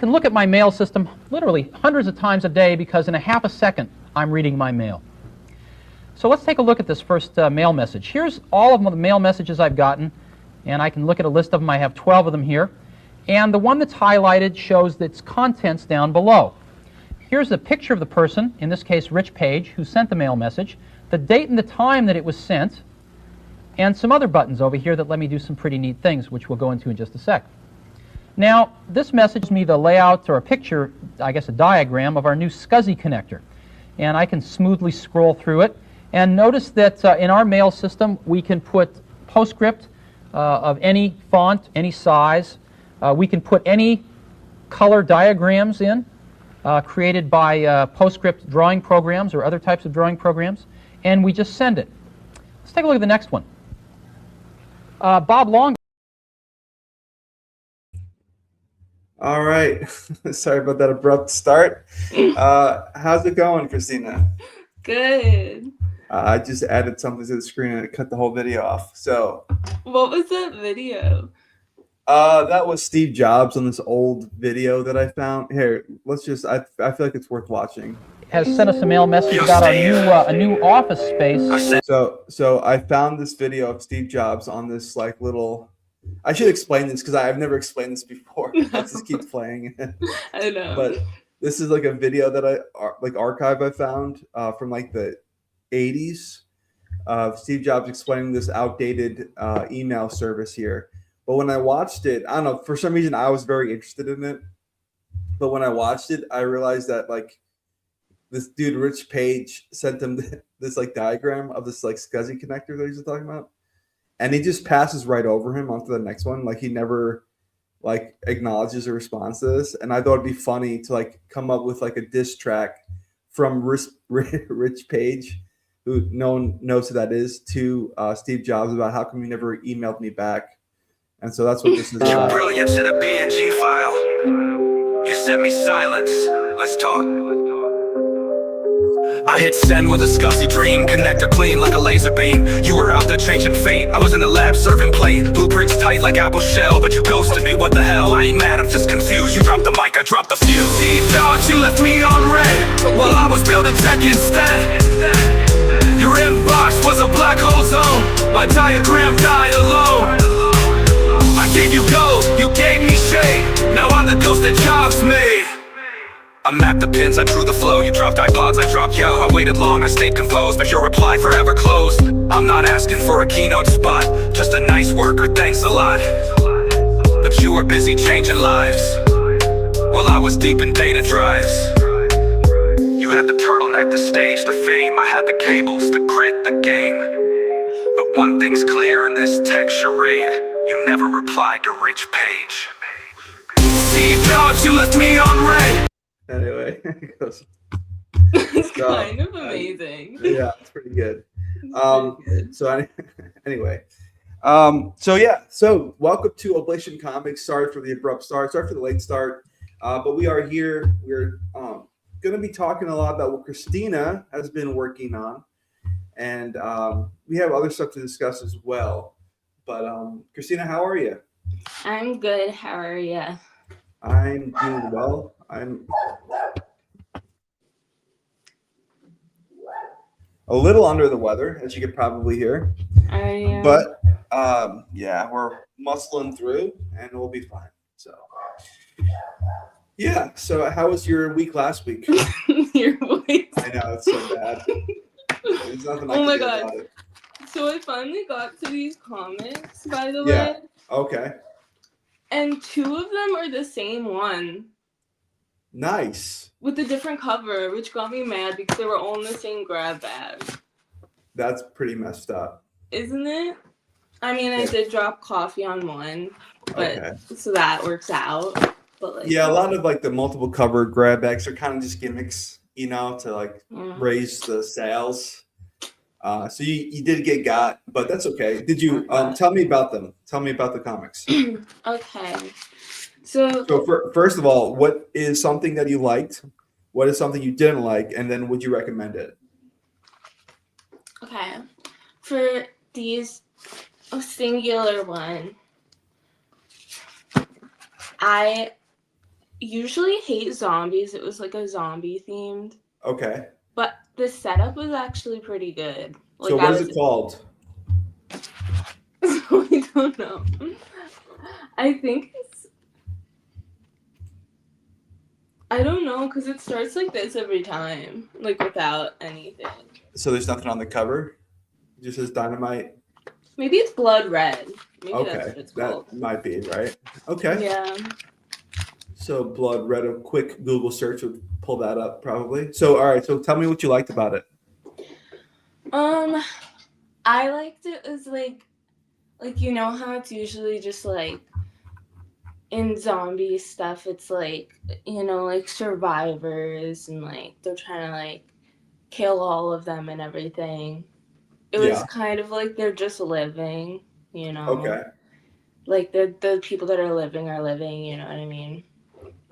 can look at my mail system literally hundreds of times a day because in a half a second I'm reading my mail. So let's take a look at this first mail message. Here's all of the mail messages I've gotten, and I can look at a list of them. I have 12 of them here. And the one that's highlighted shows its contents down below. Here's a picture of the person, in this case Rich Page, who sent the mail message, the date and the time that it was sent, and some other buttons over here that let me do some pretty neat things, which we'll go into in just a sec. Now, this message gives me the layout, or a picture, I guess a diagram, of our new SCSI connector. And I can smoothly scroll through it. And notice that in our mail system, we can put PostScript of any font, any size. We can put any color diagrams in, created by PostScript drawing programs or other types of drawing programs, and we just send it. Let's take a look at the next one. Bob Long. All right. Sorry about that abrupt start. How's it going, Christina? Good. I just added something to the screen and it cut the whole video off. So, what was that video? that was Steve Jobs on this old video that I found. Here, let's just. I feel like it's worth watching. Has sent us a mail message about a new office space. So I found this video of Steve Jobs on this like little. I should explain this because I've never explained this before. It just keeps playing. I know. But this is like a video that archive I found from like the 80s of Steve Jobs explaining this outdated email service here. But when I watched it, I don't know, for some reason I was very interested in it. But when I watched it, I realized that like this dude, Rich Page, sent him this like diagram of this like SCSI connector that he's talking about. And he just passes right over him onto the next one. Like he never like acknowledges a response to this. And I thought it'd be funny to like come up with like a diss track from Rich Page, who no one knows who that is, to Steve Jobs about how come you never emailed me back. And so that's what this is about. Brilliance in a PNG file. You sent me silence. Let's talk. I hit send with a SCSI dream, connector clean like a laser beam. You were out there changing fate, I was in the lab serving plate. Blueprints tight like apple shell, but you ghosted me, what the hell? I ain't mad, I'm just confused. You dropped the mic, I dropped the fuse. Deep thoughts, you left me on red while I was building tech instead. Your inbox was a black hole zone, my diagram died alone. I gave you gold, you gave me shade, now I'm the ghost that Jobs made. I mapped the pins, I drew the flow, you dropped iPods, I dropped yo. I waited long, I stayed composed, but your reply forever closed. I'm not asking for a keynote spot, just a nice worker, thanks a lot. But you were busy changing lives, while I was deep in data drives. You had the turtleneck, the stage, the fame. I had the cables, the grit, the game. But one thing's clear in this tech charade, you never replied to Rich Page. Steve Jobs, you left me on red. Anyway, It's kind of amazing. Yeah, it's pretty good. So anyway, so welcome to Oblation Comics. Sorry for the abrupt start. Sorry for the late start. But we are here. We're going to be talking a lot about what Christina has been working on, and we have other stuff to discuss as well. But Christina, how are you? I'm good. How are you? I'm doing well. I'm a little under the weather, as you could probably hear. Are you? But yeah, we're muscling through, and we'll be fine. So yeah. So how was your week last week? Your voice. I know it's so bad. There's nothing I Oh can my do god. about it. So I finally got to these comics, by the Yeah. way. Okay. And two of them are the same one Nice. with a different cover, which got me mad because they were all in the same grab bag. That's pretty messed up. Isn't it? I mean, I did drop coffee on one, but Okay. so that works out. But like, Yeah, a lot of like the multiple cover grab bags are kind of just gimmicks, you know, to like raise the sales. So you did get got, but that's okay. Did you tell me about them? Tell me about the comics. Okay. So First of all, what is something that you liked? What is something you didn't like? And then would you recommend it? okay, for these singular one, usually hate zombies. It was like a zombie themed, Okay. but the setup was actually pretty good. Like, So what is it called? I don't know. I think I don't know, because it starts like this every time, like without anything. So there's nothing on the cover? It just says Dynamite? Maybe it's blood red. Maybe that's Okay, what it's that called. might be, right? Okay. Yeah. So blood red, a quick Google search would pull that up probably. So, all right, so tell me what you liked about it. I liked it as like you know how it's usually just like in zombie stuff, it's like, you know, like survivors and like they're trying to like kill all of them and everything. It was kind of like they're just living, you know. Okay. Like the people that are living, you know what I mean?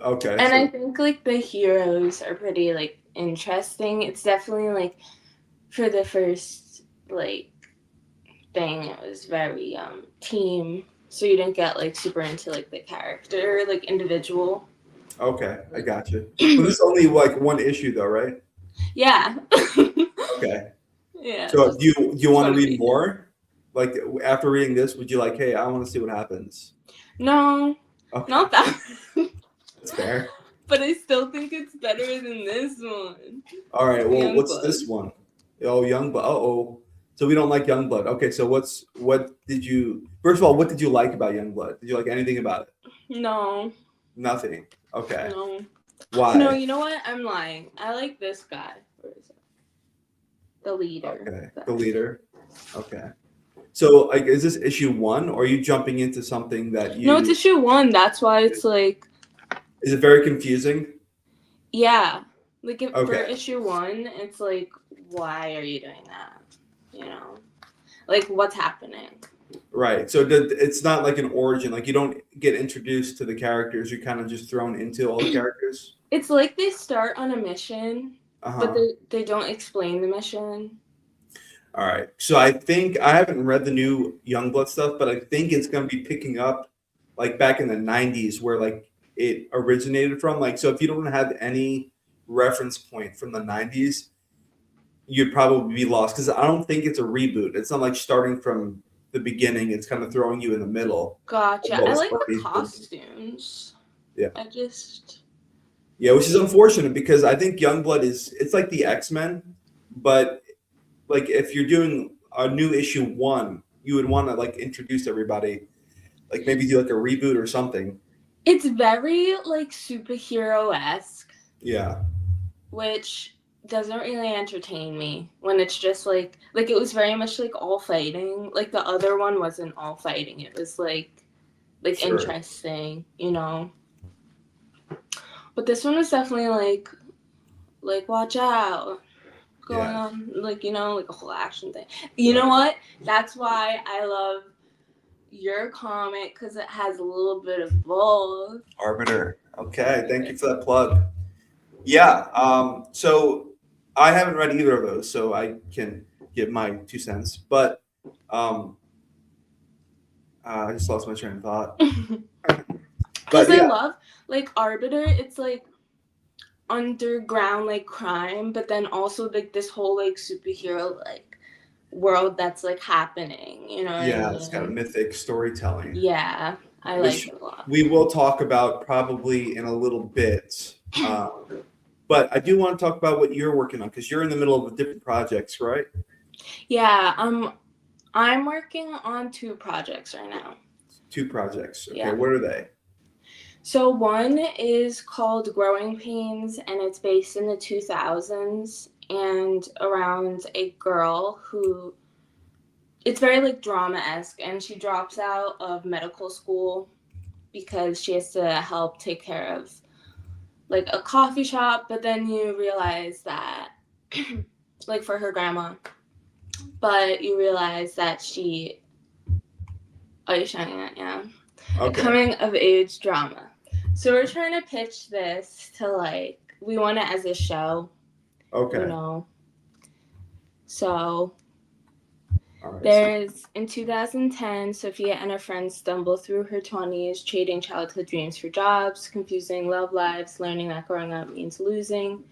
Okay. And I think like the heroes are pretty like interesting. It's definitely like for the first like thing, it was very team, so you didn't get like super into like the character, like individual. Okay, I got you. But this is only like one issue though, right? Yeah. Okay. Yeah. So do you want to read pages. more? Like after reading this, would you like, hey, I want to see what happens? No, Okay. not that. That's fair. But I still think it's better than this one. All right. Well, Youngblood. what's this one? Oh, Youngblood. Oh. So we don't like Youngblood. Okay. So what did you? First of all, what did you like about Youngblood? Did you like anything about it? No. Nothing. Okay. No. Why? No, you know what? I'm lying. I like this guy. The leader. Okay. The leader. Okay. So, like, is this issue 1, or are you jumping into something that you? No, it's issue 1. That's why it's like. Is it very confusing? Yeah. Like, for Okay. issue 1, it's like, why are you doing that? You know? Like, what's happening? Right. So it's not like an origin. Like, you don't get introduced to the characters. You're kind of just thrown into all the characters. It's like they start on a mission, Uh-huh. but they don't explain the mission. All right. So I think I haven't read the new Youngblood stuff, but I think it's going to be picking up like back in the 90s where like it originated from. Like, so if you don't have any reference point from the 90s, you'd probably be lost because I don't think it's a reboot. It's not like starting from the beginning. It's kind of throwing you in the middle. Gotcha. Well, I it's like the already- costumes. Yeah. Yeah, which is unfortunate because I think Youngblood it's like the X-Men, but like if you're doing a new issue 1, you would want to like introduce everybody, like maybe do like a reboot or something. It's very like superhero-esque. Yeah. Which doesn't really entertain me when it's just like it was very much like all fighting. Like the other one wasn't all fighting. It was like Sure. interesting, you know. But this one was definitely like watch out. Going on, like, you know, like a whole action thing. You know what? That's why I love your comic, because it has a little bit of both. Arbiter. Okay, thank you for that plug. Yeah, so I haven't read either of those, so I can give my 2 cents. But I just lost my train of thought. Because I love, like, Arbiter, it's like underground like crime, but then also like this whole like superhero like world that's like happening, you know? It's kind of mythic storytelling. Yeah, I like it a lot. We will talk about probably in a little bit, but I do want to talk about what you're working on because you're in the middle of different projects, right? Yeah, I'm working on 2 projects right now. 2 projects. Okay, Yeah. What are they? So one is called Growing Pains, and it's based in the 2000s and around a girl who, it's very like drama-esque, and she drops out of medical school because she has to help take care of like a coffee shop, but then you realize that like for her grandma, but you realize that she, oh, you're showing it, yeah. Okay. A coming of age drama. So we're trying to pitch this to like, we want it as a show. Okay. You know. So All right. There's in 2010, Sophia and her friends stumble through her 20s, trading childhood dreams for jobs, confusing love lives, learning that growing up means losing,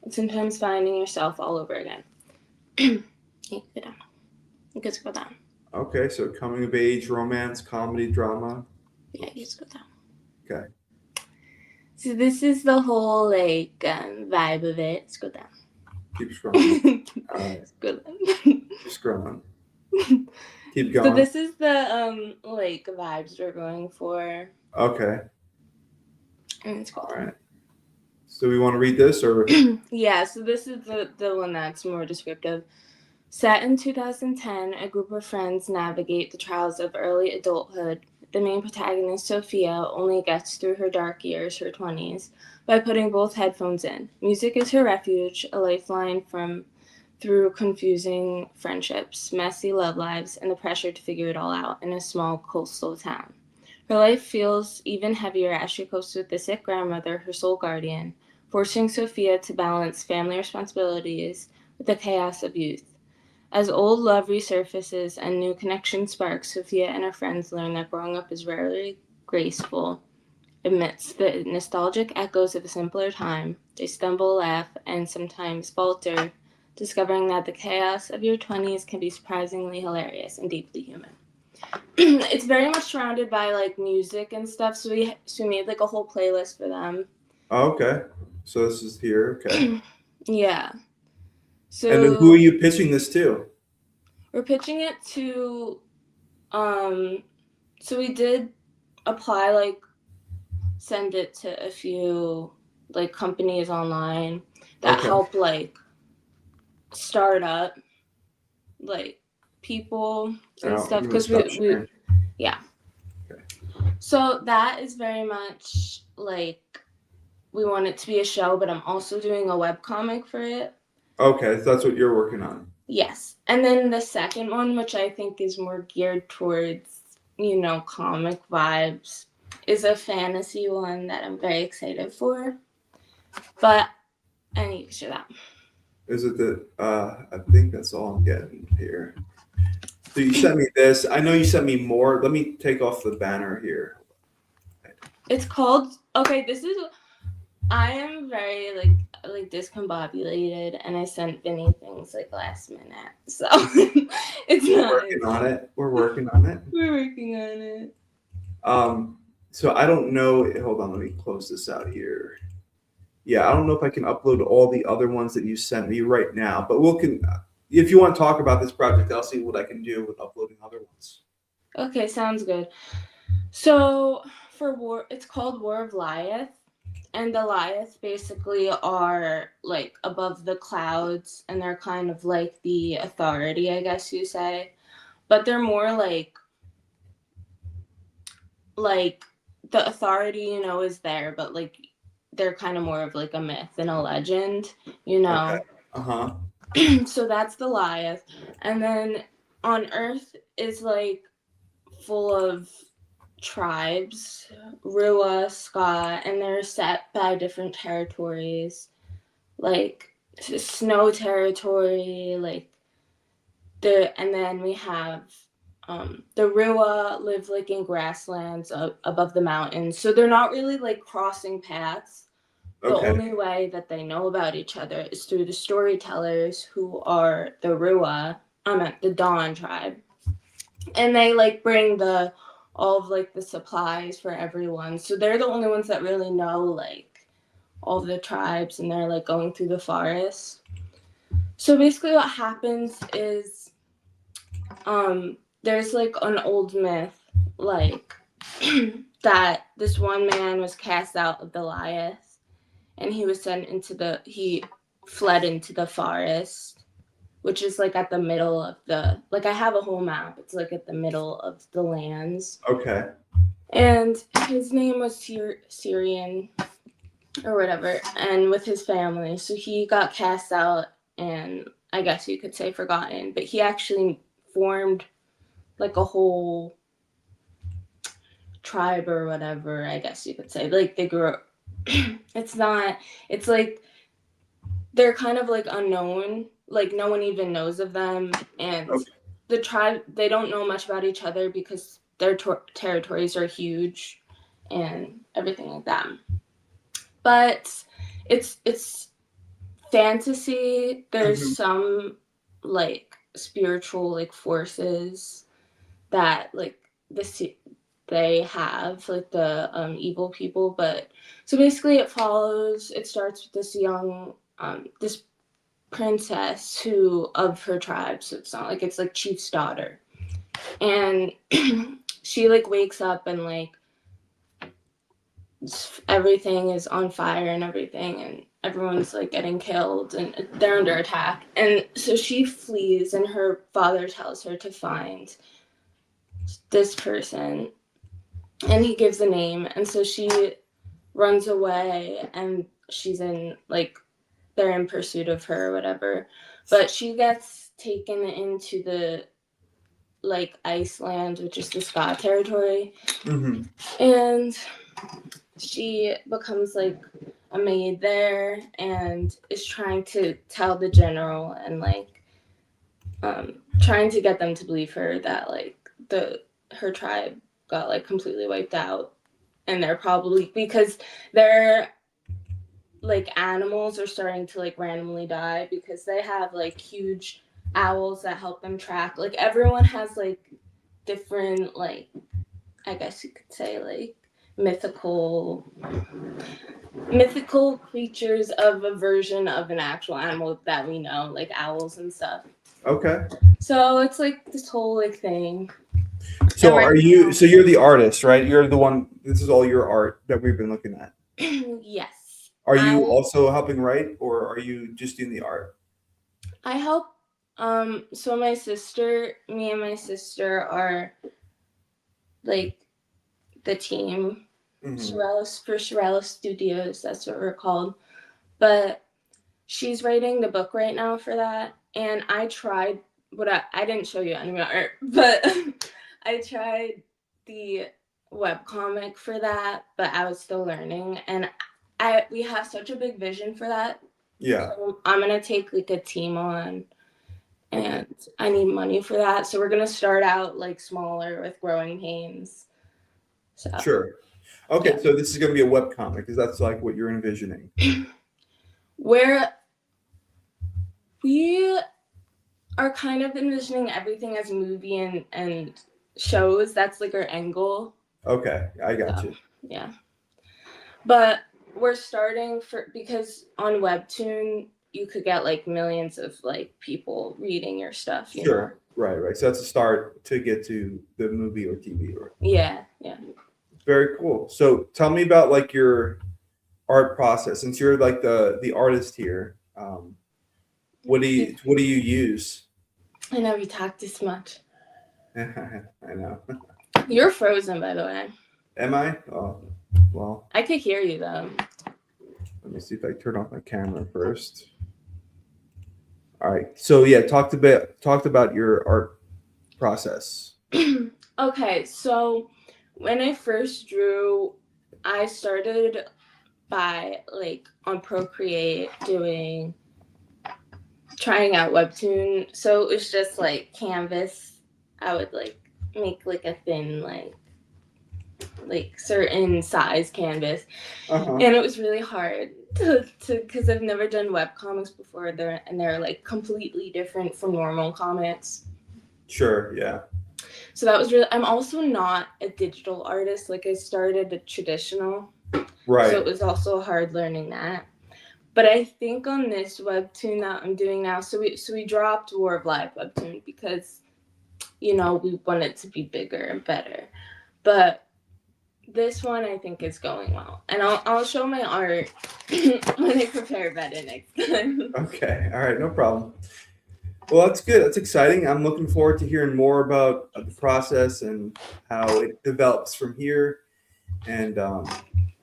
and sometimes finding yourself all over again. You can go down. You can go down. Okay, so coming of age, romance, comedy, drama. Yeah, you just go down. Okay. So this is the whole like vibe of it. Let's go down. Keep scrolling. All right. Let's go down. Keep scrolling. Keep going. So this is the like vibes we're going for. Okay. And it's called. All right. So we want to read this or? Yeah, so this is the one that's more descriptive. Set in 2010, a group of friends navigate the trials of early adulthood. The main protagonist, Sophia, only gets through her dark years, her 20s, by putting both headphones in. Music is her refuge, a lifeline through confusing friendships, messy love lives, and the pressure to figure it all out in a small coastal town. Her life feels even heavier as she copes with the sick grandmother, her sole guardian, forcing Sophia to balance family responsibilities with the chaos of youth. As old love resurfaces and new connection sparks, Sophia and her friends learn that growing up is rarely graceful. Amidst the nostalgic echoes of a simpler time, they stumble, laugh, and sometimes falter, discovering that the chaos of your 20s can be surprisingly hilarious and deeply human. It's very much surrounded by like music and stuff, so we made like a whole playlist for them. Oh, okay. So this is here. Okay. Yeah. So And then who are you pitching this to? we're pitching it to so we did apply, like send it to a few like companies online that help like start up like people and stuff, because we yeah. Okay. So that is very much like we want it to be a show, but I'm also doing a webcomic for it. Okay, so that's what you're working on. Yes. And then the second one, which I think is more geared towards, you know, comic vibes, is a fantasy one that I'm very excited for. But I need to show that. Is it the I think that's all I'm getting here. So you sent me this. I know you sent me more. Let me take off the banner here. It's called, okay, this is, I am very like discombobulated, and I sent Vinny things like last minute. So it's not. We're working on it. We're working on it. We're working on it. So I don't know. Hold on, let me close this out here. Yeah, I don't know if I can upload all the other ones that you sent me right now, but if you want to talk about this project, I'll see what I can do with uploading other ones. Okay, sounds good. So for War, it's called War of Liath, and the Liath basically are like above the clouds, and they're kind of like the authority, I guess you say, but they're more like the authority, you know, is there, but like they're kind of more of like a myth and a legend, you know. Okay. So that's the Liath, and then on Earth is like full of tribes, Rua, Ska, and they're set by different territories, like snow territory, like and then we have the Rua live like in grasslands above the mountains, so they're not really like crossing paths. The only way that they know about each other is through the storytellers, who are the Rua, the Dawn tribe, and they like bring all of like the supplies for everyone. So they're the only ones that really know like all the tribes, and they're like going through the forest. So basically what happens is there's like an old myth like that this one man was cast out of the Liath, and he was he fled into the forest, which is like at the middle of I have a whole map. It's like at the middle of the lands. Okay. And his name was Syrian or whatever, and with his family. So he got cast out, and I guess you could say forgotten, but he actually formed like a whole tribe or whatever, I guess you could say. Like they grew up. It's like they're kind of like unknown, like no one even knows of them, and the tribe, they don't know much about each other because their territories are huge and everything like that. But it's fantasy. There's some like spiritual like forces that like they have, like the evil people. But so basically it starts with this young this princess who of her tribe, so it's not like it's like chief's daughter, and she like wakes up and like everything is on fire and everything, and everyone's like getting killed and they're under attack, and so she flees and her father tells her to find this person and he gives a name, and so she runs away and she's in like they're in pursuit of her or whatever, but she gets taken into the like Iceland, which is the Ska territory, and she becomes like a maid there and is trying to tell the general and like trying to get them to believe her that like her tribe got like completely wiped out, and they're probably because they're like animals are starting to like randomly die because they have like huge owls that help them track. Like everyone has like different like I guess you could say like mythical creatures of a version of an actual animal that we know, like owls and stuff. Okay. So it's like this whole like thing. So you're the artist, right? You're the one, this is all your art that we've been looking at. Yes. Are you also helping write, or are you just doing the art? I help. So me and my sister are like the team. Surreal Studios, that's what we're called. But she's writing the book right now for that. And I tried I didn't show you any of my art, but I tried the webcomic for that, but I was still learning, and we have such a big vision for that. Yeah. So I'm gonna take like a team on, and I need money for that. So we're gonna start out like smaller with Growing Pains. So Sure. Okay, yeah. So this is gonna be a webcomic, because that's like what you're envisioning. Where we are kind of envisioning everything as a movie and shows. That's like our end goal. Okay, I got you. Yeah. But we're starting because on webtoon you could get like millions of like people reading your stuff. You know? Right. So that's a start to get to the movie or TV. Or yeah. Very cool. So tell me about like your art process. Since you're like the artist here, what do you use? I never talked this much. I know. You're frozen, by the way. Am I? Oh, well. I could hear you though. Let me see if I turn off my camera first. All right. So yeah, talked about your art process. Okay, so when I first drew, I started by like on Procreate trying out webtoon. So it was just like canvas. I would like make like a thin like certain size canvas, and it was really hard to because I've never done web comics before. They're like completely different from normal comics. Sure, yeah. So that was really. I'm also not a digital artist. Like I started a traditional, right? So it was also hard learning that. But I think on this webtoon that I'm doing now, so we dropped War of Life webtoon because, we want it to be bigger and better. But this one I think is going well, and I'll show my art when I prepare better next time. Okay, all right, no problem. Well, that's good. That's exciting. I'm looking forward to hearing more about the process and how it develops from here. And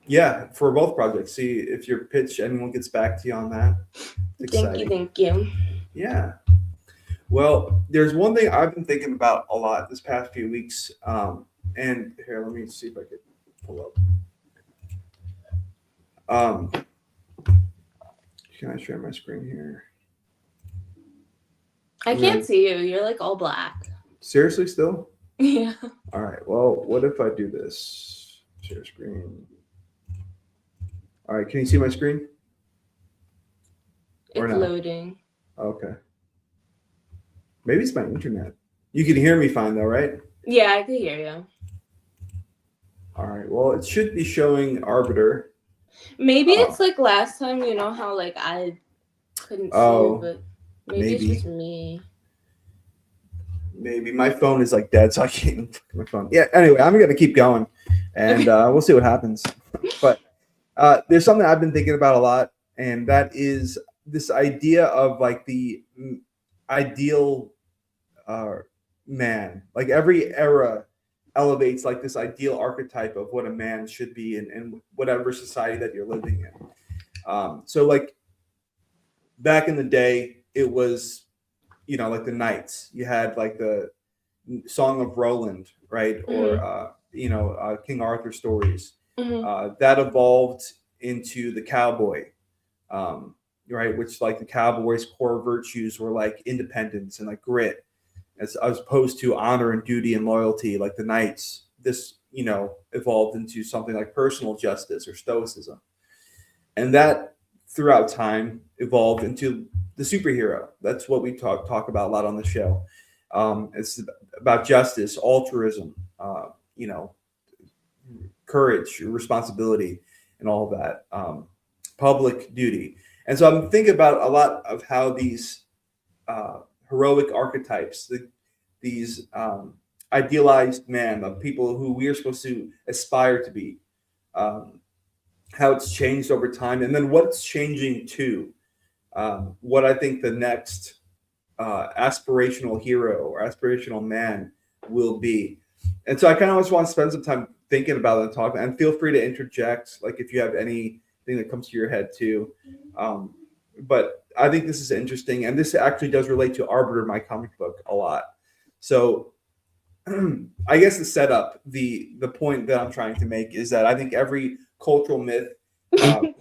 yeah, for both projects, see if your pitch, anyone gets back to you on that. Thank you. Yeah. Well, there's one thing I've been thinking about a lot this past few weeks. And here, let me see if I can pull up. Can I share my screen here? I can't see you. You're like all black. Seriously, still? Yeah. All right. Well, what if I do this? Share screen. All right. Can you see my screen? Or It's no? loading. Okay. Maybe it's my internet. You can hear me fine though, right? Yeah, I could hear you. All right. Well, it should be showing Arbiter. Maybe it's like last time, you know how like I couldn't see you, but maybe it's just me. Maybe my phone is like dead, so I can't even look at my phone. Yeah. Anyway, I'm gonna keep going, and we'll see what happens. But there's something I've been thinking about a lot, and that is this idea of like the ideal man. Like every era elevates like this ideal archetype of what a man should be in whatever society that you're living in. So like back in the day, it was, you know, like the knights. You had like the Song of Roland, right? Or you know, King Arthur stories. That evolved into the cowboy, right? Which like the cowboy's core virtues were like independence and like grit, as opposed to honor and duty and loyalty, like the knights. This, you know, evolved into something like personal justice or stoicism, and that throughout time evolved into the superhero. That's what we talk about a lot on the show. It's about justice, altruism, you know, courage, responsibility, and all of that, public duty. And so I'm thinking about a lot of how these heroic archetypes, these idealized man of people who we are supposed to aspire to be, how it's changed over time, and then what's changing too. What I think the next aspirational hero or aspirational man will be. And so I kind of just want to spend some time thinking about it and talking. And feel free to interject, like if you have anything that comes to your head too. But I think this is interesting, and this actually does relate to Arbiter, my comic book, a lot. So I guess the setup, the point that I'm trying to make is that I think every cultural myth.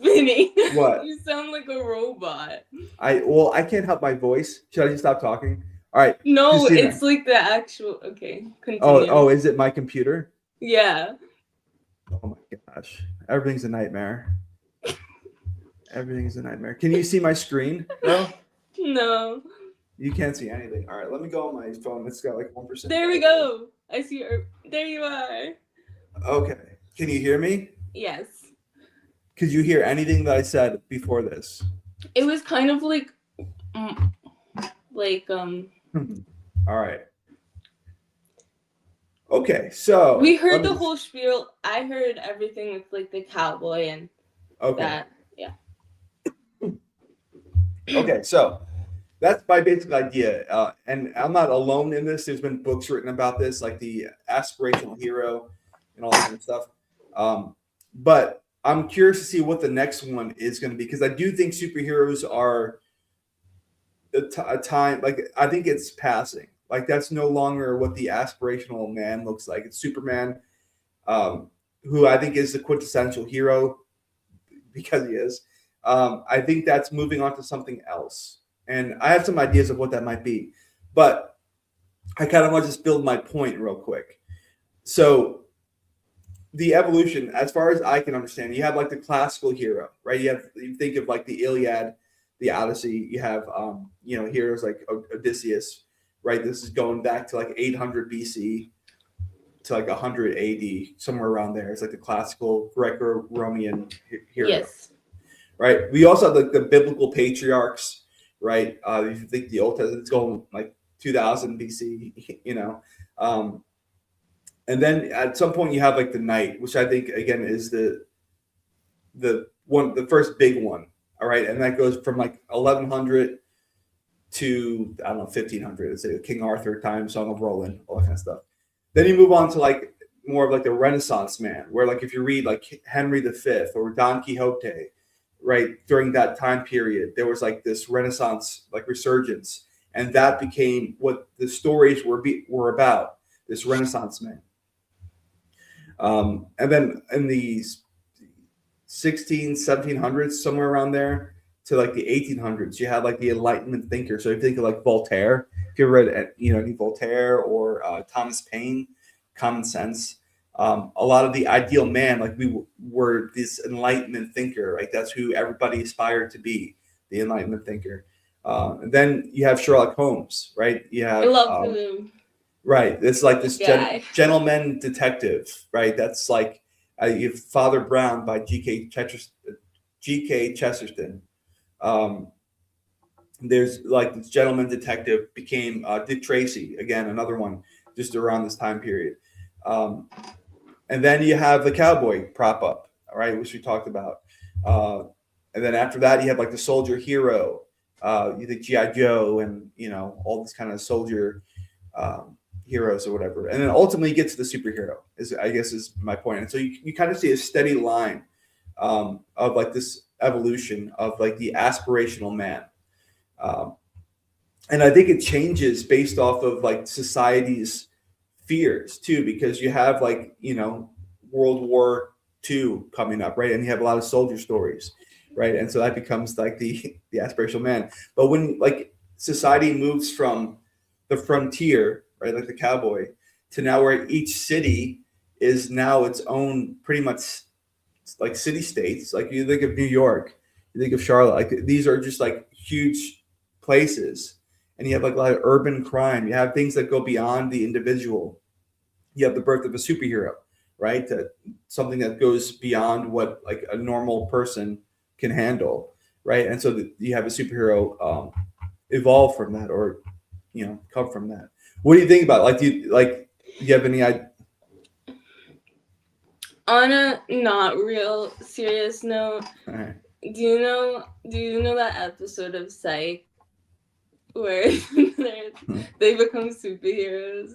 Vinny, what? You sound like a robot. I can't help my voice. Should I just stop talking? All right. No, Christina. it's like the actual. Okay, continue. Oh, is it my computer? Yeah. Oh my gosh, everything's a nightmare. Everything's a nightmare. Can you see my screen? No. No. You can't see anything. All right, let me go on my phone. It's got like 1%. There we go. I see her. There you are. Okay. Can you hear me? Yes. Could you hear anything that I said before this? It was kind of like, All right. Okay, so we heard the whole spiel. I heard everything with like the cowboy and that. Yeah. Okay, so that's my basic idea, and I'm not alone in this. There's been books written about this, like the aspirational hero and all that kind of stuff. But I'm curious to see what the next one is going to be, because I do think superheroes are a time, like I think it's passing. Like that's no longer what the aspirational man looks like. It's Superman, who I think is the quintessential hero because he is. I think that's moving on to something else. And I have some ideas of what that might be. But I kind of want to just build my point real quick. So the evolution, as far as I can understand, you have like the classical hero, right? You think of like the Iliad, the Odyssey. You have heroes like Odysseus, right? This is going back to like 800 BC to like 100 AD, somewhere around there. It's like the classical Greco-Roman hero. Yes. Right. We also have like the biblical patriarchs, right? If you think the Old Testament, it's going like 2000 BC, you know. And then at some point you have like the knight, which I think again is the first big one. All right, and that goes from like 1100 to I don't know 1500. Let's say King Arthur time, Song of Roland, all that kind of stuff. Then you move on to like more of like the Renaissance man, where like if you read like Henry V or Don Quixote, right, during that time period, there was like this Renaissance like resurgence, and that became what the stories were about. This Renaissance man. And then in the 1700s, somewhere around there, to like the 1800s, you had like the Enlightenment thinker. So if you think of like Voltaire, if you ever read, any Voltaire or Thomas Paine, Common Sense, a lot of the ideal man, like we were this Enlightenment thinker, right? That's who everybody aspired to be, the Enlightenment thinker. And then you have Sherlock Holmes, right? You have, I love him. right. It's like this Guy. gentleman detective, right? That's like you have Father Brown by G.K. Chesterton. There's like this gentleman detective became Dick Tracy, again, another one just around this time period. And then you have the cowboy prop up, all right, which we talked about. And then after that, you have like the soldier hero. You think G.I. Joe and, all these kind of soldier heroes or whatever. And then ultimately you get to the superhero, I guess is my point. And so you kind of see a steady line of like this evolution of like the aspirational man. And I think it changes based off of like society's fears too, because you have like, World War II coming up, right? And you have a lot of soldier stories, right? And so that becomes like the aspirational man. But when like society moves from the frontier, right, like the cowboy, to now where each city is now its own pretty much like city states. Like you think of New York, you think of Charlotte, like these are just like huge places. And you have like a lot of urban crime. You have things that go beyond the individual. You have the birth of a superhero, right? Something that goes beyond what like a normal person can handle, right? And so you have a superhero evolve from that, or come from that. What do you think about it? Do you have any idea? On a not real serious note, Right. do you know that episode of Psych where they become superheroes?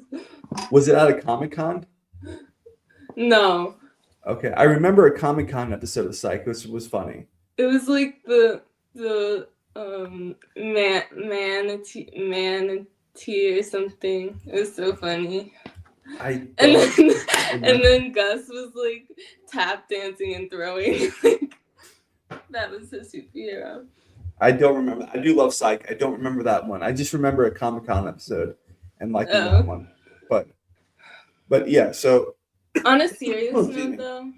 Was it at a Comic-Con? No. Okay, I remember a Comic-Con episode of Psych, which was funny. It was like the manatee or something. It was so funny. And then Gus was like tap dancing and throwing. That was his superhero. I don't remember. I do love Psych. I don't remember that one. I just remember a Comic-Con episode and liking that one. But yeah, so on a serious note though.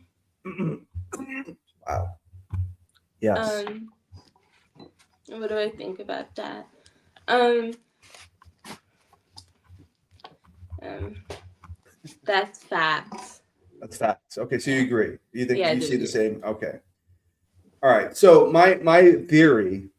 Wow. Yes. What do I think about that? That's facts. That's facts. Okay, so you agree. You think Yeah, you see the same? Okay. All right. So my theory,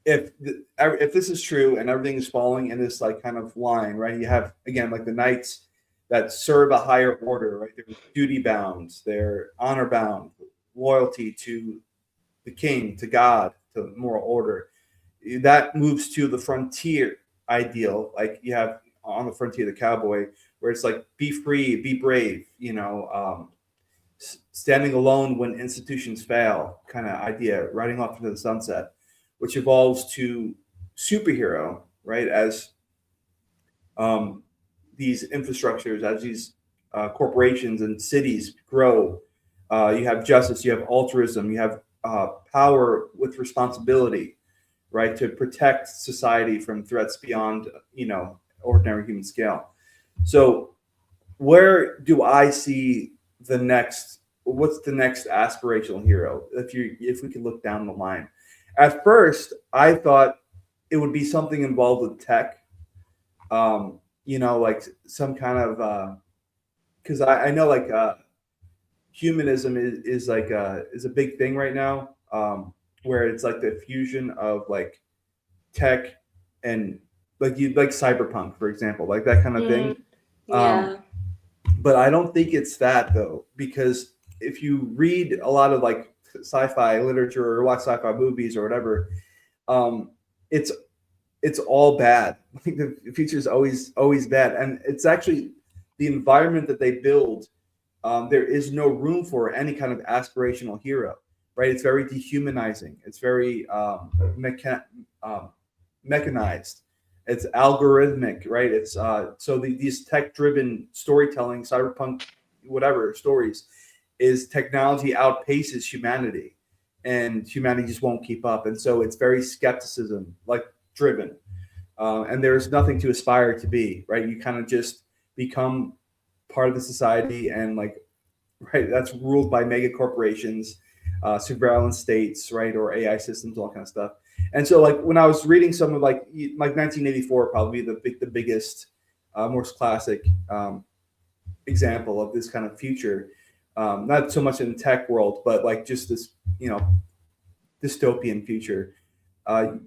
if this is true and everything is falling in this like kind of line, right? You have again like the knights that serve a higher order, right? They're duty bound, they're honor bound, loyalty to the king, to God, to moral order. That moves to the frontier ideal, like you have on the frontier the cowboy, where it's like be free, be brave, standing alone when institutions fail kind of idea, riding off into the sunset, which evolves to superhero, right? As these infrastructures, as these corporations and cities grow, you have justice, you have altruism, you have power with responsibility, right, to protect society from threats beyond ordinary human scale. So where do I see what's the next aspirational hero if we could look down the line? At first I thought it would be something involved with tech, like some kind of because I know like humanism is a big thing right now, where it's like the fusion of like tech and like cyberpunk, for example, like that kind of thing. Yeah. But I don't think it's that though, because if you read a lot of like sci-fi literature or watch sci-fi movies or whatever, it's all bad. Like the future is always bad, and it's actually the environment that they build. There is no room for any kind of aspirational hero, right? It's very dehumanizing. It's very mechanized. It's algorithmic, right? It's so these tech-driven storytelling, cyberpunk, whatever stories, is technology outpaces humanity, and humanity just won't keep up. And so it's very skepticism like driven. And there's nothing to aspire to be, right? You kind of just become part of the society, and like, right, that's ruled by mega corporations, surveillance states, right, or AI systems, all kind of stuff. And so, like, when I was reading some of like 1984, probably the biggest, most classic example of this kind of future, not so much in the tech world, but like just this, dystopian future.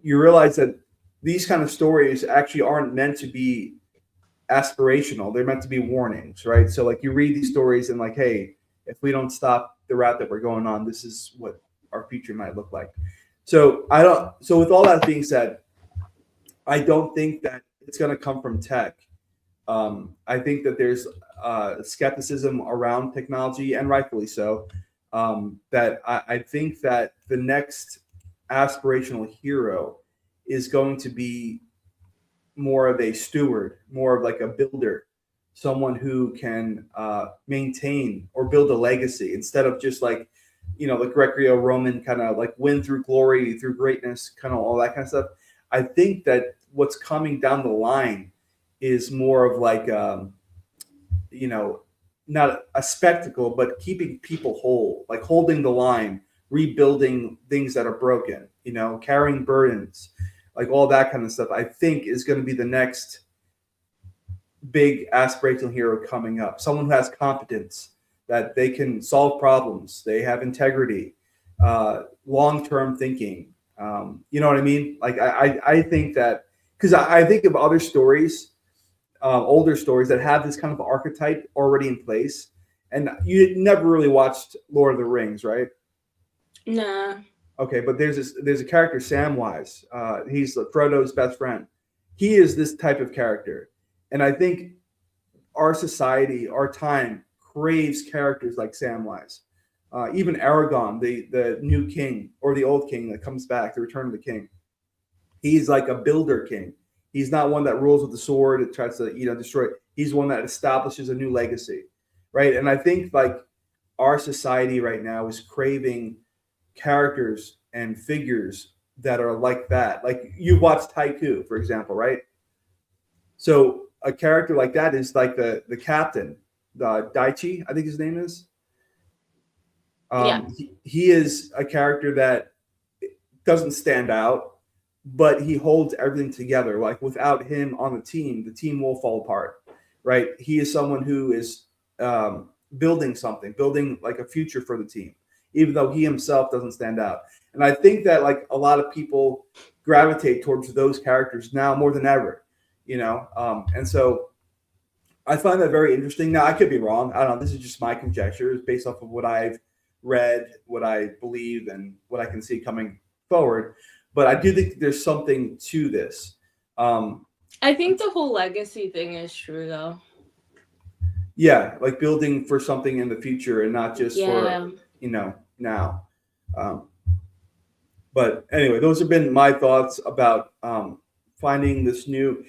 You realize that these kind of stories actually aren't meant to be aspirational. They're meant to be warnings, right? So like you read these stories and like, hey, if we don't stop the route that we're going on, this is what our future might look like. So with all that being said, I don't think that it's going to come from tech. I think that there's skepticism around technology, and rightfully so. That I think that the next aspirational hero is going to be more of a steward, more of like a builder, someone who can maintain or build a legacy instead of just like, the Greco-Roman kind of like win through glory, through greatness, kind of all that kind of stuff. I think that what's coming down the line is more of like, not a spectacle, but keeping people whole, like holding the line, rebuilding things that are broken, carrying burdens, like all that kind of stuff, I think is going to be the next big aspirational hero coming up. Someone who has competence, that they can solve problems, they have integrity, long-term thinking. You know what I mean? Like I think that, because I think of other stories, older stories that have this kind of archetype already in place. And you never really watched Lord of the Rings, right? Nah. Okay, but there's a character, Samwise. He's Frodo's best friend. He is this type of character. And I think our society, our time, craves characters like Samwise. Even Aragorn, the new king, or the old king that comes back, the Return of the King. He's like a builder king. He's not one that rules with the sword and tries to, destroy it. He's one that establishes a new legacy, right? And I think like our society right now is craving characters and figures that are like that. Like you watched Haiku, for example, right? So a character like that is like the captain, the Daichi, I think his name is. Yeah. He is a character that doesn't stand out, but he holds everything together. Like without him on the team will fall apart, right? He is someone who is building something, building like a future for the team, even though he himself doesn't stand out. And I think that like a lot of people gravitate towards those characters now more than ever, and so I find that very interesting. Now I could be wrong. I don't know. This is just my conjecture. It's based off of what I've read, what I believe, and what I can see coming forward. But I do think there's something to this. I think the whole legacy thing is true, though. Yeah, like building for something in the future and not just for, now. But anyway, those have been my thoughts about finding this new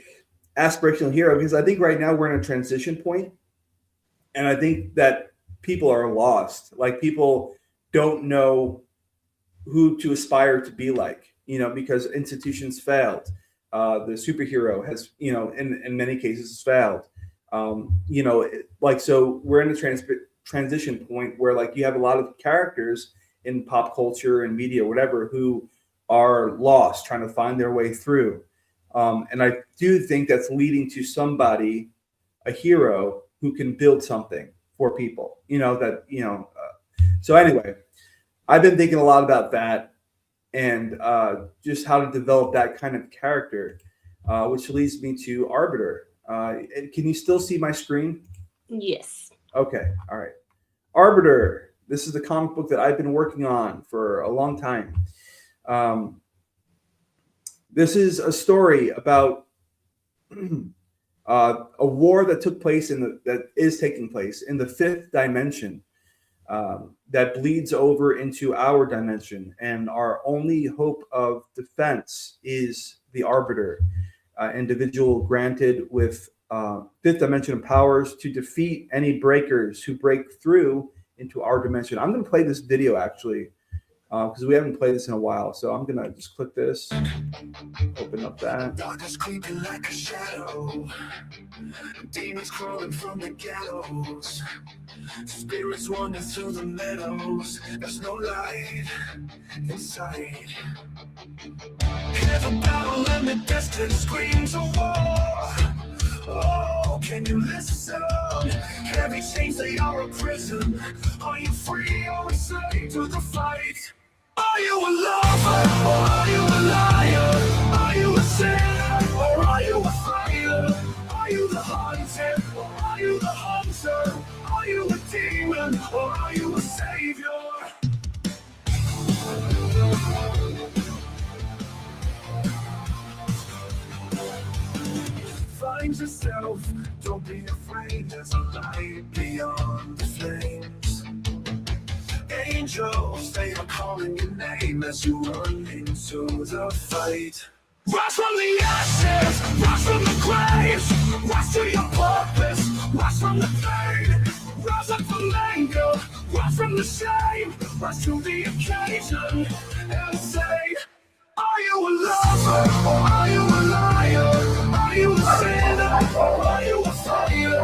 aspirational hero, because I think right now we're in a transition point, and I think that people are lost. Like people don't know who to aspire to be like, because institutions failed. The superhero has, in many cases failed. So we're in a transition point where like you have a lot of characters in pop culture and media, whatever, who are lost, trying to find their way through. And I do think that's leading to somebody, a hero, who can build something for people, so anyway, I've been thinking a lot about that and just how to develop that kind of character, which leads me to Arbiter. Can you still see my screen? Yes. Okay. All right. Arbiter. This is the comic book that I've been working on for a long time. This is a story about a war that took place that is taking place in the fifth dimension, that bleeds over into our dimension, and our only hope of defense is the Arbiter, individual granted with fifth dimension powers to defeat any breakers who break through into our dimension. I'm going to play this video actually because we haven't played this in a while. So I'm gonna just click this, open up that. Darkness creeping like a shadow. Demons crawling from the gallows. Spirits wandering through the meadows. There's no light inside. Hear the battle and the distant screams of war. Oh, can you listen? Heavy chains, they are a prison. Are you free or a slave to the fight? Are you a lover or are you a liar? Are you a sinner or are you a fighter? Are you the hunted or are you the hunter? Are you a demon or are you a savior? Find yourself, don't be afraid, there's a light beyond the flames. Angels, they are calling your name as you run into the fight. Rise from the ashes, rise from the graves, rise to your purpose, rise from the pain. Rise up from anger, rise from the shame, rise to the occasion and say, are you a lover or are you a liar? Are you a sinner or are you a fighter?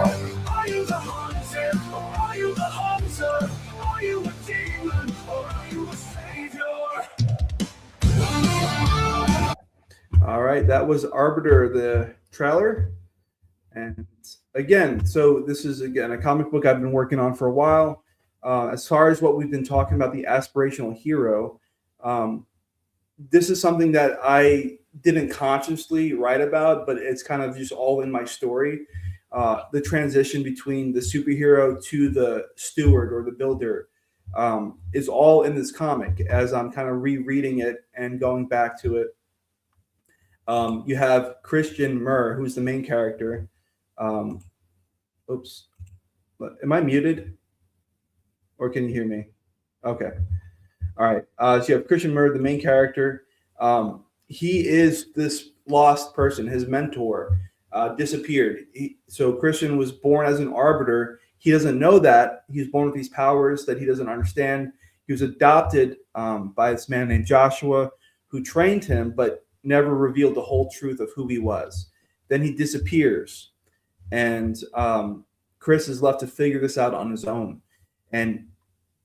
Are you the hunted or are you the hunter? Are you a demon or are you a savior? All right, that was Arbiter, the trailer. And again, so this is again a comic book I've been working on for a while. As far as what we've been talking about, the aspirational hero, this is something that I didn't consciously write about, but it's kind of just all in my story. The transition between the superhero to the steward or the builder is all in this comic as I'm kind of rereading it and going back to it. You have Christian Murr, who's the main character. Oops. Am I muted? Or can you hear me? Okay. All right. So you have Christian Murr, the main character. He is this lost person. His mentor disappeared. So Christian was born as an arbiter. He doesn't know that. He was born with these powers that he doesn't understand. He was adopted by this man named Joshua, who trained him, but never revealed the whole truth of who he was. Then he disappears. And Chris is left to figure this out on his own. And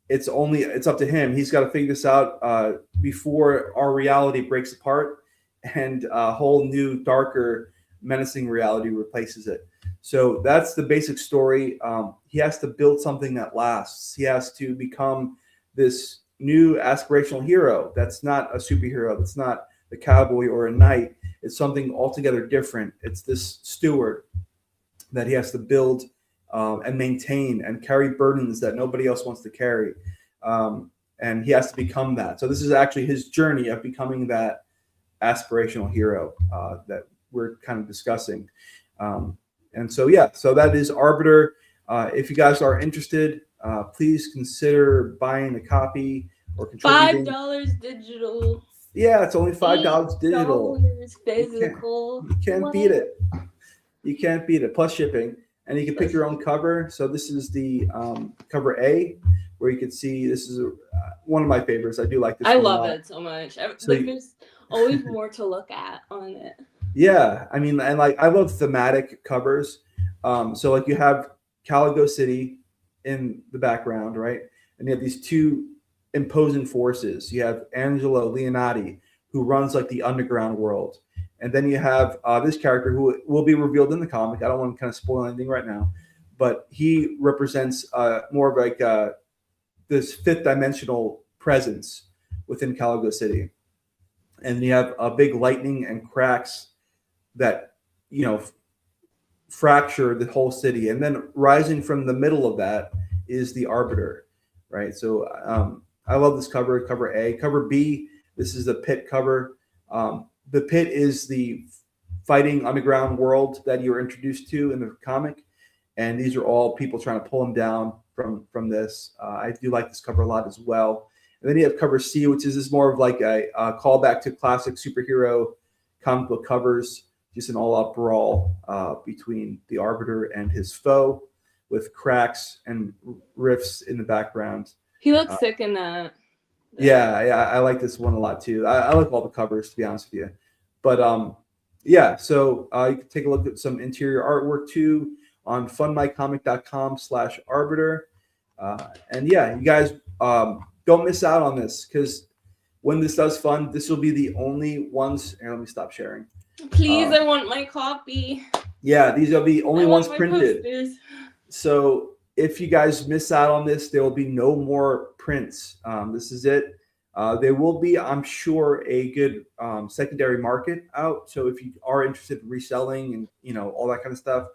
it's up to him. He's got to figure this out before our reality breaks apart and a whole new, darker, menacing reality replaces it. So that's the basic story. He has to build something that lasts. He has to become this new aspirational hero. That's not a superhero. That's not a cowboy or a knight. It's something altogether different. It's this steward that he has to build and maintain and carry burdens that nobody else wants to carry. And he has to become that. So this is actually his journey of becoming that aspirational hero that we're kind of discussing. And so, yeah, so that is Arbiter. If you guys are interested, please consider buying a copy or contributing. $5 digital. Yeah, it's only $5 digital. $8 physical. You can't beat it. You can't beat it. Plus shipping. And you can pick your own cover. So this is the cover A, where you can see this is one of my favorites. I do like this. I love it so much. So there's always more to look at on it. Yeah, I mean, and like I love thematic covers. So like you have Caligo City in the background, right? And you have these two imposing forces. You have Angelo Leonati, who runs like the underground world. And then you have this character who will be revealed in the comic. I don't want to kind of spoil anything right now, but he represents more of like this fifth dimensional presence within Caligo City. And you have a big lightning and cracks that, you know, fracture the whole city. And then rising from the middle of that is the Arbiter, right? So I love this cover, cover A. Cover B, this is the Pit cover. The Pit is the fighting underground world that you were introduced to in the comic. And these are all people trying to pull him down from this. I do like this cover a lot as well. And then you have cover C, which is more of like a callback to classic superhero comic book covers, just an all-out brawl between the Arbiter and his foe with cracks and rifts in the background. He looks sick in that. Yeah, I like this one a lot too. I like all the covers, to be honest with you. But yeah, so you can take a look at some interior artwork too on fundmycomic.com/arbiter. And yeah, you guys don't miss out on this, because when this does fund, this will be the only ones. Here, let me stop sharing. Please, I want my copy. Yeah, these are the only ones printed. Posters. So if you guys miss out on this, there will be no more prints. This is it. There will be, I'm sure, a good secondary market out. So if you are interested in reselling and all that kind of stuff,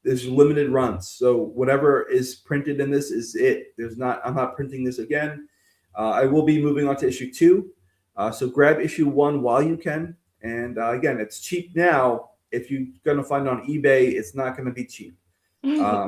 there's limited runs. So whatever is printed in this is it. I'm not printing this again. I will be moving on to issue 2. So grab issue 1 while you can. And again, it's cheap now. If you're going to find it on eBay, it's not going to be cheap.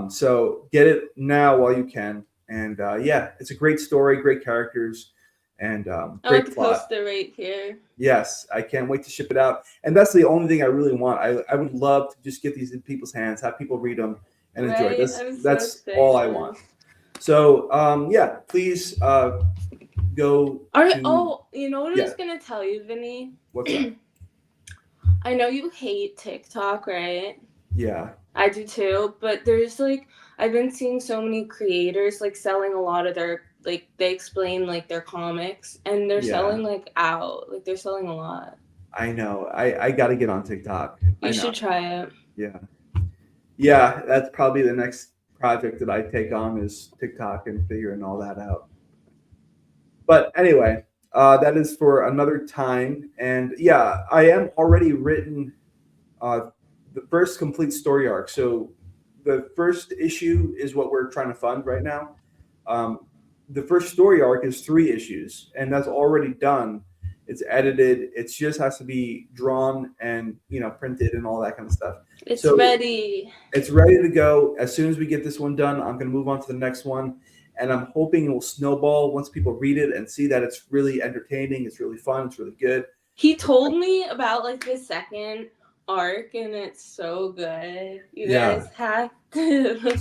So get it now while you can. And yeah, it's a great story, great characters, and I great like the plot. poster right here. Yes, I can't wait to ship it out. And that's the only thing I really want. I would love to just get these in people's hands, have people read them and enjoy it. That's all I want. So yeah, please go. Oh, you know what I was gonna tell you, Vinny? What's that? I know you hate TikTok, right? Yeah. I do too, but there's I've been seeing so many creators selling a lot of their they explain their comics, and they're selling out. They're selling a lot. I know. I got to get on TikTok. You should try it. Yeah. Yeah, that's probably the next project that I take on is TikTok and figuring all that out. But anyway, that is for another time. And yeah, I am already written the first complete story arc. So the first issue is what we're trying to fund right now. The first story arc is 3 issues, and that's already done. It's edited. It just has to be drawn and printed and all that kind of stuff. It's ready. It's ready to go. As soon as we get this one done, I'm going to move on to the next one, and I'm hoping it will snowball once people read it and see that it's really entertaining. It's really fun. It's really good. He told me about the second arc, and it's so good. You guys have to.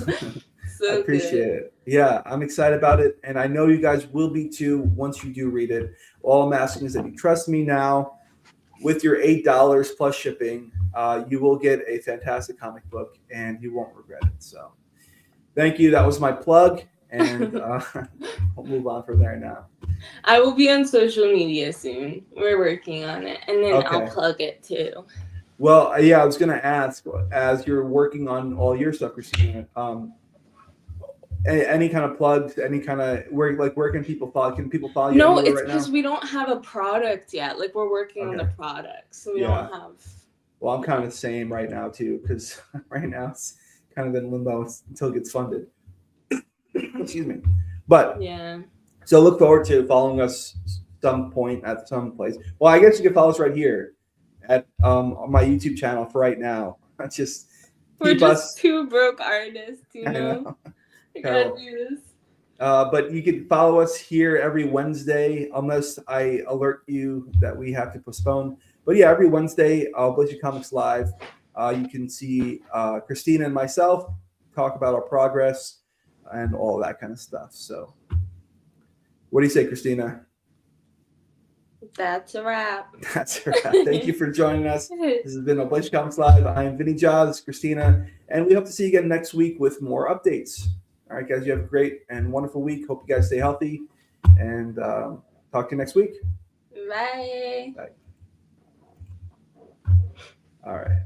So I appreciate it. Yeah, I'm excited about it, and I know you guys will be too once you do read it. All I'm asking is that you trust me now. With your $8 plus shipping, you will get a fantastic comic book, and you won't regret it. So thank you. That was my plug, and I'll move on from there now. I will be on social media soon. We're working on it, and then I'll plug it too. Well, yeah, I was going to ask, as you're working on all your stuff, Christina, any kind of plugs, any kind of where can people follow? Can people follow you? No, it's because we don't have a product yet. We're working on the product, so we don't have. Well, I'm kind of the same right now too, because right now it's kind of in limbo until it gets funded. Excuse me, but yeah. So look forward to following us some point at some place. Well, I guess you can follow us right here at on my YouTube channel for right now. We're just 2 broke artists, I know. I gotta do this. But you can follow us here every Wednesday, unless I alert you that we have to postpone. But yeah, every Wednesday, Oblation Comics Live. You can see Christina and myself talk about our progress and all that kind of stuff. So, what do you say, Christina? That's a wrap. That's a wrap. Thank you for joining us. This has been Oblation Comics Live. I am Vinny Jaw. This is Christina. And we hope to see you again next week with more updates. All right, guys, you have a great and wonderful week. Hope you guys stay healthy. And talk to you next week. Bye. Bye. All right.